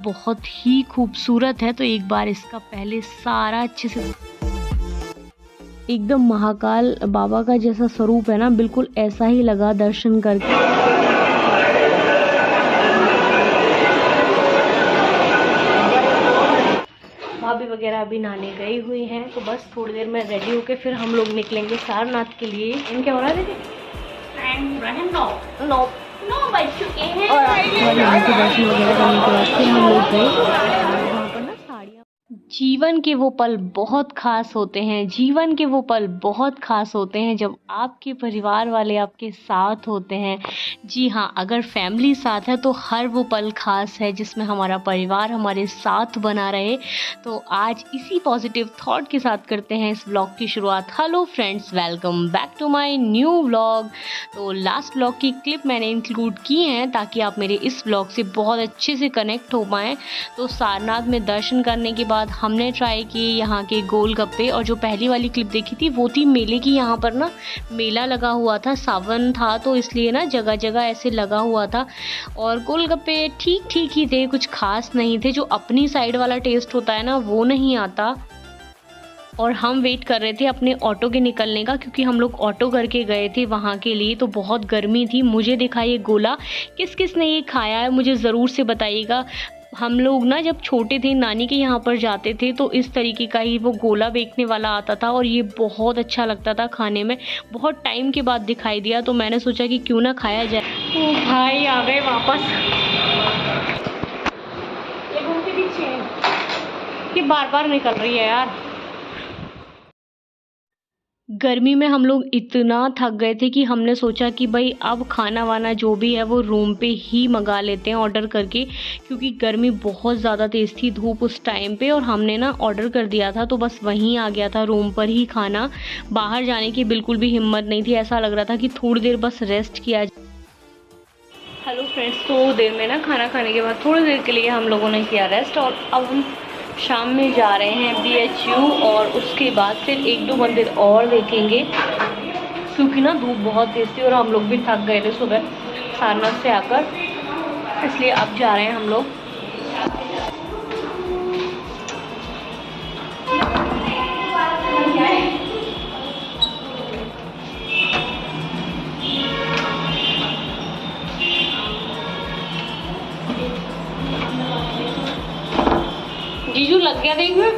बहुत ही खूबसूरत है। तो एक बार इसका पहले सारा अच्छे से एकदम महाकाल बाबा का जैसा स्वरूप है ना, बिल्कुल ऐसा ही लगा दर्शन करके। भाभी वगैरह अभी नहाने गई हुई हैं, तो बस थोड़ी देर में रेडी होके फिर हम लोग निकलेंगे सारनाथ के लिए। क्या हो रहा है दीदी? 9 बज चुके हैं और यहाँ के दर्शन वगैरह करने के बाद फिर हम लोग गए वहाँ पर ना साड़ियाँ। जीवन के वो पल बहुत खास होते हैं, जीवन के वो पल बहुत खास होते हैं जब आपके परिवार वाले आपके साथ होते हैं। जी हाँ, अगर फैमिली साथ है तो हर वो पल खास है जिसमें हमारा परिवार हमारे साथ बना रहे। तो आज इसी पॉजिटिव थॉट के साथ करते हैं इस व्लॉग की शुरुआत। Hello friends, welcome back to my new vlog. तो लास्ट व्लॉग की क्लिप मैंने इंक्लूड की हैं ताकि आप मेरे इस व्लॉग से बहुत अच्छे से कनेक्ट हो पाएँ। तो सारनाथ में दर्शन करने के बाद हमने ट्राई किए यहाँ के गोलगप्पे, और जो पहली वाली क्लिप देखी थी वो थी मेले की। यहाँ पर ना मेला लगा हुआ था, सावन था तो इसलिए ना जगह जगह ऐसे लगा हुआ था, और गोलगप्पे ठीक ठीक ही थे, कुछ खास नहीं थे। जो अपनी साइड वाला टेस्ट होता है ना वो नहीं आता। और हम वेट कर रहे थे अपने ऑटो के निकलने का, क्योंकि हम लोग ऑटो करके गए थे वहाँ के लिए। तो बहुत गर्मी थी। मुझे दिखा ये गोला, किस किस ने ये खाया है मुझे ज़रूर से बताइएगा। हम लोग ना जब छोटे थे नानी के यहाँ पर जाते थे तो इस तरीके का ही वो गोला बेचने वाला आता था, और ये बहुत अच्छा लगता था खाने में। बहुत टाइम के बाद दिखाई दिया तो मैंने सोचा कि क्यों ना खाया जाए। तो भाई आ गए वापस। ये घूम के पीछे ये बार बार निकल रही है यार। गर्मी में हम लोग इतना थक गए थे कि हमने सोचा कि भाई अब खाना वाना जो भी है वो रूम पे ही मंगा लेते हैं ऑर्डर करके, क्योंकि गर्मी बहुत ज़्यादा तेज़ थी, धूप उस टाइम पे। और हमने ना ऑर्डर कर दिया था तो बस वहीं आ गया था रूम पर ही खाना। बाहर जाने की बिल्कुल भी हिम्मत नहीं थी, ऐसा लग रहा था कि थोड़ी देर बस रेस्ट किया जाए। हेलो फ्रेंड्स, तो देर में ना खाना खाने के बाद थोड़ी देर के लिए हम लोगों ने किया रेस्ट, और अब हम शाम में जा रहे हैं BHU, और उसके बाद फिर 1-2 मंदिर और देखेंगे, क्योंकि ना धूप बहुत तेज़ थी और हम लोग भी थक गए थे सुबह सारनाथ से आकर, इसलिए अब जा रहे हैं हम लोग। जीजू लग गया देख में।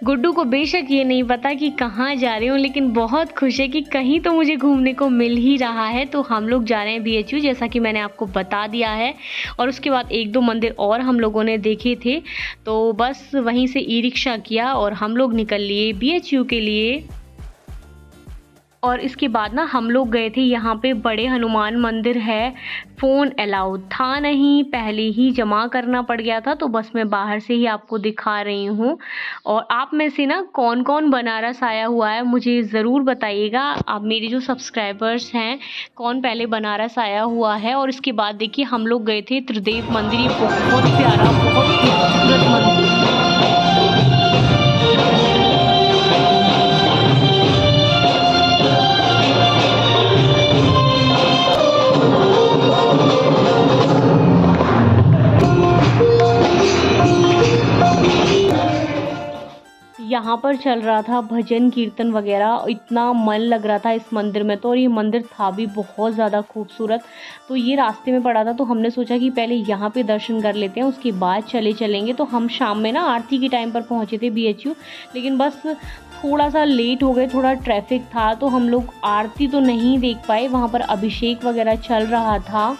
गुड्डू को बेशक ये नहीं पता कि कहाँ जा रही हूँ, लेकिन बहुत खुश है कि कहीं तो मुझे घूमने को मिल ही रहा है। तो हम लोग जा रहे हैं BHU, जैसा कि मैंने आपको बता दिया है। और उसके बाद 1-2 मंदिर और हम लोगों ने देखे थे, तो बस वहीं से ई-रिक्शा किया और हम लोग निकल लिए BHU के लिए। और इसके बाद ना हम लोग गए थे यहाँ पे बड़े हनुमान मंदिर है। फ़ोन अलाउड था नहीं, पहले ही जमा करना पड़ गया था, तो बस मैं बाहर से ही आपको दिखा रही हूँ। और आप में से ना कौन कौन बनारस आया हुआ है मुझे ज़रूर बताइएगा। आप मेरे जो सब्सक्राइबर्स हैं, कौन पहले बनारस आया हुआ है। और इसके बाद देखिए हम लोग गए थे त्रिदेव मंदिर। ये बहुत प्यारा, बहुत खूबसूरत मंदिर। यहाँ पर चल रहा था भजन कीर्तन वगैरह, इतना मन लग रहा था इस मंदिर में तो। और ये मंदिर था भी बहुत ज़्यादा खूबसूरत। तो ये रास्ते में पड़ा था तो हमने सोचा कि पहले यहाँ पे दर्शन कर लेते हैं, उसके बाद चलेंगे। तो हम शाम में ना आरती के टाइम पर पहुँचे थे BHU, लेकिन बस थोड़ा सा लेट हो गए, थोड़ा ट्रैफिक था, तो हम लोग आरती तो नहीं देख पाए। वहाँ पर अभिषेक वगैरह चल रहा था।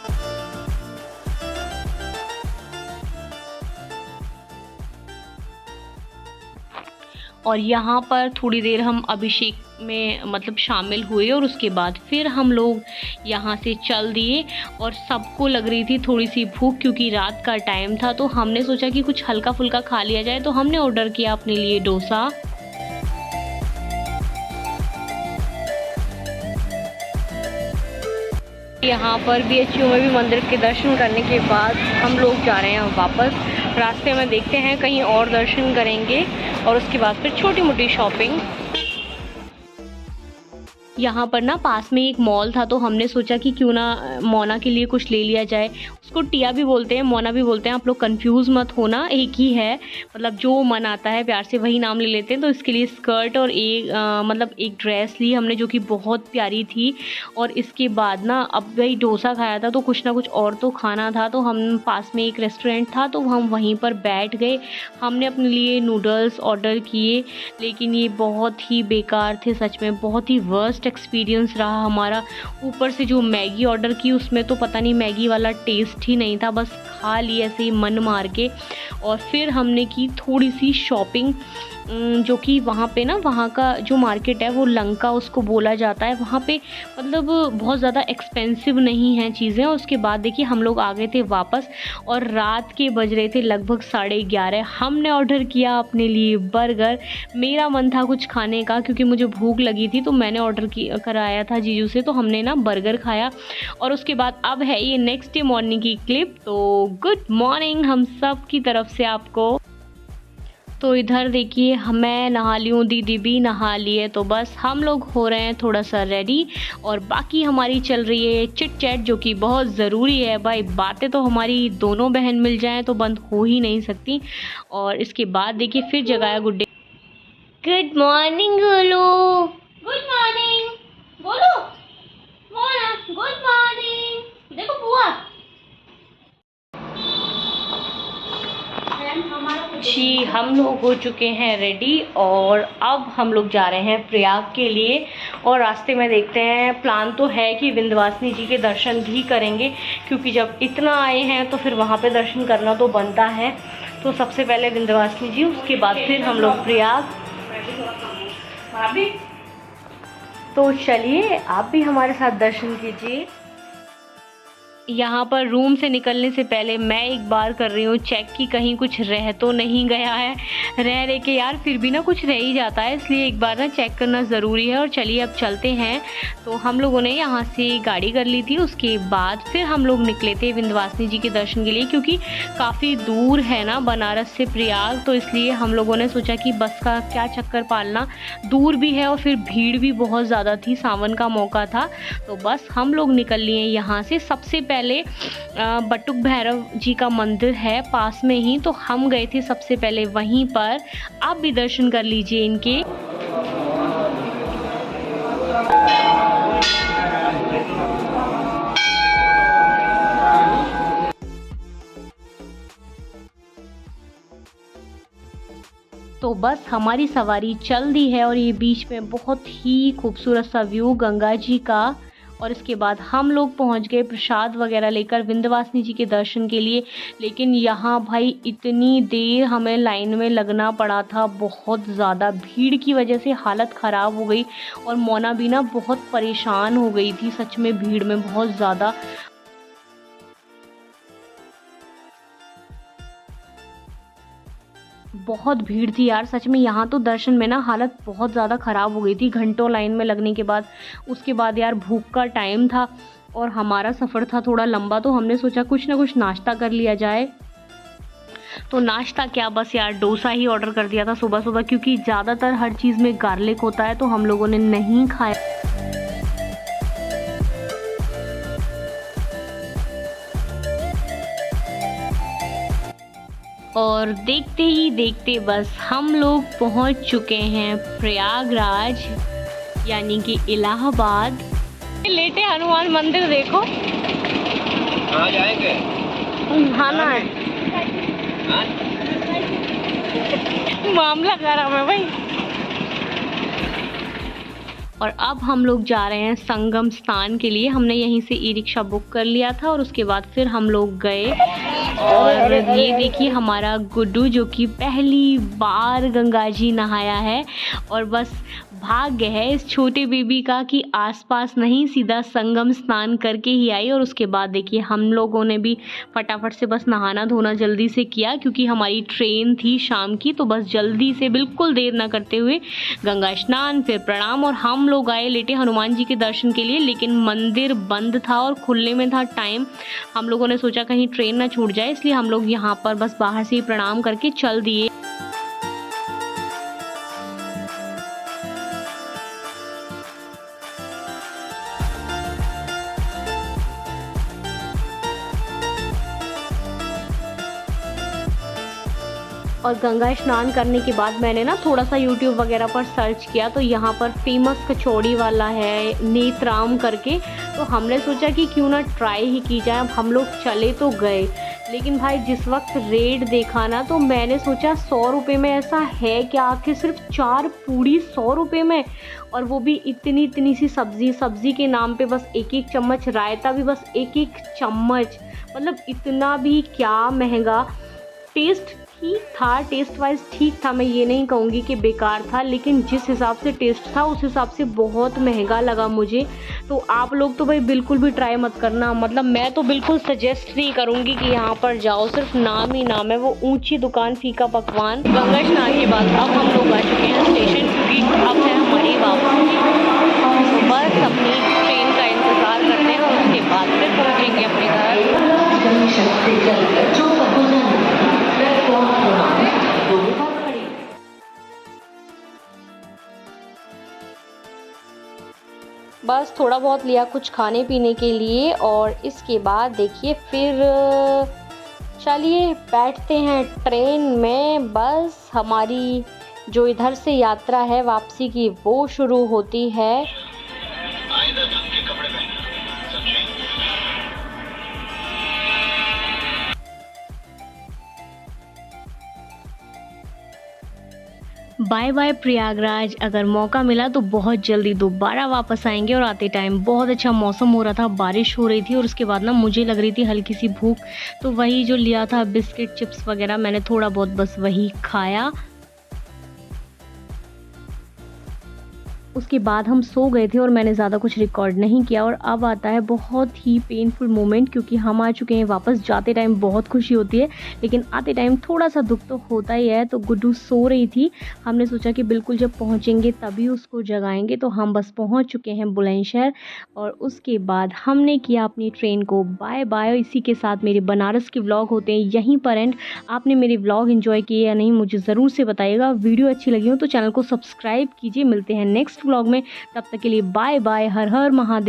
और यहाँ पर थोड़ी देर हम अभिषेक में मतलब शामिल हुए, और उसके बाद फिर हम लोग यहाँ से चल दिए। और सबको लग रही थी थोड़ी सी भूख, क्योंकि रात का टाइम था, तो हमने सोचा कि कुछ हल्का फुल्का खा लिया जाए। तो हमने ऑर्डर किया अपने लिए डोसा। यहाँ पर BHU में भी मंदिर के दर्शन करने के बाद हम लोग जा रहे हैं वापस। रास्ते में देखते हैं कहीं और दर्शन करेंगे, और उसके बाद फिर छोटी मोटी शॉपिंग। यहाँ पर ना पास में एक मॉल था, तो हमने सोचा कि क्यों ना मोना के लिए कुछ ले लिया जाए। उसको टिया भी बोलते हैं, मोना भी बोलते हैं, आप लोग कंफ्यूज मत होना, एक ही है, मतलब जो मन आता है प्यार से वही नाम ले लेते हैं। तो इसके लिए स्कर्ट और एक ड्रेस ली हमने जो कि बहुत प्यारी थी। और इसके बाद ना अब भाई डोसा खाया था तो कुछ ना कुछ और तो खाना था, तो हम पास में एक रेस्टोरेंट था तो हम वहीं पर बैठ गए। हमने अपने लिए नूडल्स ऑर्डर किए, लेकिन ये बहुत ही बेकार थे, सच में बहुत ही वर्स्ट एक्सपीरियंस रहा हमारा। ऊपर से जो मैगी ऑर्डर की उसमें तो पता नहीं मैगी वाला टेस्ट ही नहीं था, बस खा ली ऐसे ही मन मार के। और फिर हमने की थोड़ी सी शॉपिंग, जो कि वहाँ पे ना, वहाँ का जो मार्केट है वो लंका उसको बोला जाता है, वहाँ पे मतलब बहुत ज़्यादा एक्सपेंसिव नहीं हैं चीज़ें। और उसके बाद देखिए हम लोग आ गए थे वापस और रात के बज रहे थे लगभग 11:30। हमने ऑर्डर किया अपने लिए बर्गर। मेरा मन था कुछ खाने का क्योंकि मुझे भूख लगी थी, तो मैंने ऑर्डर कराया था जीजू से, तो हमने ना बर्गर खाया। और उसके बाद अब है ये नेक्स्ट डे मॉर्निंग की क्लिप। तो गुड मॉर्निंग हम सब की तरफ से आपको। तो इधर देखिए मैं नहा ली हूँ, दीदी भी नहा ली है, तो बस हम लोग हो रहे हैं थोड़ा सा रेडी। और बाकी हमारी चल रही है चिट चैट, जो कि बहुत ज़रूरी है भाई। बातें तो हमारी दोनों बहन मिल जाएं तो बंद हो ही नहीं सकती। और इसके बाद देखिए फिर जगाया good day. Good morning Golu, good morning बोलो, मोना गुड मॉर्निंग। देखो बुआ जी, हम लोग हो चुके हैं रेडी और अब हम लोग जा रहे हैं प्रयाग के लिए। और रास्ते में देखते हैं, प्लान तो है कि विंध्यवासिनी जी के दर्शन भी करेंगे, क्योंकि जब इतना आए हैं तो फिर वहाँ पे दर्शन करना तो बनता है। तो सबसे पहले विंध्यवासिनी जी, उसके बाद फिर हम लोग प्रयाग। तो चलिए आप भी हमारे साथ दर्शन कीजिए। यहाँ पर रूम से निकलने से पहले मैं एक बार कर रही हूँ चेक कि कहीं कुछ रह तो नहीं गया है। रह के यार फिर भी ना कुछ रह ही जाता है, इसलिए एक बार ना चेक करना ज़रूरी है। और चलिए अब चलते हैं। तो हम लोगों ने यहाँ से गाड़ी कर ली थी, उसके बाद फिर हम लोग निकले थे विंध्यवासिनी जी के दर्शन के लिए, क्योंकि काफ़ी दूर है ना बनारस से प्रयाग, तो इसलिए हम लोगों ने सोचा कि बस का क्या चक्कर पालना, दूर भी है और फिर भीड़ भी बहुत ज़्यादा थी, सावन का मौका था। तो बस हम लोग निकल लिए यहाँ से। सबसे पहले बटुक भैरव जी का मंदिर है पास में ही, तो हम गए थे सबसे पहले वहीं पर। आप भी दर्शन कर लीजिए इनके। तो बस हमारी सवारी चल दी है और ये बीच में बहुत ही खूबसूरत सा व्यू गंगा जी का। और इसके बाद हम लोग पहुंच गए प्रसाद वगैरह लेकर विंध्यवासिनी जी के दर्शन के लिए। लेकिन यहाँ भाई इतनी देर हमें लाइन में लगना पड़ा था, बहुत ज़्यादा भीड़ की वजह से हालत ख़राब हो गई। और मोना भी ना बहुत परेशान हो गई थी सच में, भीड़ में बहुत ज़्यादा। बहुत भीड़ थी यार सच में, यहाँ तो दर्शन में ना हालत बहुत ज़्यादा ख़राब हो गई थी घंटों लाइन में लगने के बाद। उसके बाद यार भूख का टाइम था और हमारा सफ़र था थोड़ा लंबा, तो हमने सोचा कुछ ना कुछ नाश्ता कर लिया जाए। तो नाश्ता क्या, बस यार डोसा ही ऑर्डर कर दिया था सुबह सुबह, क्योंकि ज़्यादातर हर चीज़ में गार्लिक होता है, तो हम लोगों ने नहीं खाया। और देखते ही देखते बस हम लोग पहुंच चुके हैं प्रयागराज, यानी कि इलाहाबाद। लेटे हनुमान मंदिर देखो। हाँ जाएंगे। हाँ ना, मामला खराब है भाई। और अब हम लोग जा रहे हैं संगम स्नान के लिए। हमने यहीं से ई रिक्शा बुक कर लिया था और उसके बाद फिर हम लोग गए। और ये देखिए हमारा गुड्डू, जो कि पहली बार गंगा जी नहाया है। और बस भाग्य है इस छोटे बेबी का कि आसपास नहीं, सीधा संगम स्नान करके ही आई। और उसके बाद देखिए हम लोगों ने भी फटाफट से बस नहाना धोना जल्दी से किया, क्योंकि हमारी ट्रेन थी शाम की। तो बस जल्दी से बिल्कुल देर ना करते हुए गंगा स्नान, फिर प्रणाम, और हम लोग आए लेटे हनुमान जी के दर्शन के लिए। लेकिन मंदिर बंद था और खुलने में था टाइम। हम लोगों ने सोचा कहीं ट्रेन ना छूट जाए, इसलिए हम लोग यहाँ पर बस बाहर से ही प्रणाम करके चल दिए। और गंगा स्नान करने के बाद मैंने ना थोड़ा सा यूट्यूब वगैरह पर सर्च किया, तो यहाँ पर फेमस कचौड़ी वाला है नेत्राम करके, तो हमने सोचा कि क्यों ना ट्राई ही की जाए। अब हम लोग चले तो गए, लेकिन भाई जिस वक्त रेट देखा ना तो मैंने सोचा 100 रुपये में ऐसा है क्या, आखिर सिर्फ 4 पूड़ी 100 रुपये में, और वो भी इतनी इतनी सी सब्ज़ी के नाम पे बस एक एक चम्मच, रायता भी बस एक एक चम्मच, मतलब इतना भी क्या महंगा। टेस्ट ठीक था, टेस्ट वाइज ठीक था, मैं ये नहीं कहूँगी कि बेकार था, लेकिन जिस हिसाब से टेस्ट था उस हिसाब से बहुत महंगा लगा मुझे। तो आप लोग तो भाई बिल्कुल भी ट्राई मत करना, मतलब मैं तो बिल्कुल सजेस्ट नहीं करूँगी कि यहाँ पर जाओ, सिर्फ नाम ही नाम है। वो ऊंची दुकान फीका पकवान। गंगा स्नान के बाद अब हम लोग आ चुके हैं स्टेशन, क्योंकि अब है हमारी वापसी। तो बस अपनी ट्रेन का इंतज़ार करते हैं और उसके बाद फिर पहुँचेंगे अपने घर। बस थोड़ा बहुत लिया कुछ खाने पीने के लिए, और इसके बाद देखिए फिर चलिए बैठते हैं ट्रेन में। बस हमारी जो इधर से यात्रा है वापसी की वो शुरू होती है। Bye bye Prayagraj. अगर मौका मिला तो बहुत जल्दी दोबारा वापस आएंगे। और आते टाइम बहुत अच्छा मौसम हो रहा था, बारिश हो रही थी, और उसके बाद ना मुझे लग रही थी हल्की सी भूख, तो वही जो लिया था बिस्किट चिप्स वगैरह मैंने थोड़ा बहुत बस वही खाया। उसके बाद हम सो गए थे और मैंने ज़्यादा कुछ रिकॉर्ड नहीं किया। और अब आता है बहुत ही पेनफुल मोमेंट, क्योंकि हम आ चुके हैं वापस। जाते टाइम बहुत खुशी होती है, लेकिन आते टाइम थोड़ा सा दुख तो होता ही है। तो गुड्डू सो रही थी, हमने सोचा कि बिल्कुल जब पहुंचेंगे तभी उसको जगाएंगे। तो हम बस पहुंच चुके हैं बुलंदशहर, और उसके बाद हमने किया अपनी ट्रेन को बाय बाय। इसी के साथ मेरे बनारस के व्लॉग होते हैं यहीं पर एंड। आपने मेरे व्लॉग एंजॉय किए या नहीं मुझे ज़रूर से बताइएगा। वीडियो अच्छी लगी हो तो चैनल को सब्सक्राइब कीजिए। मिलते हैं नेक्स्ट व्लॉग में, तब तक के लिए बाय बाय। हर हर महादेव।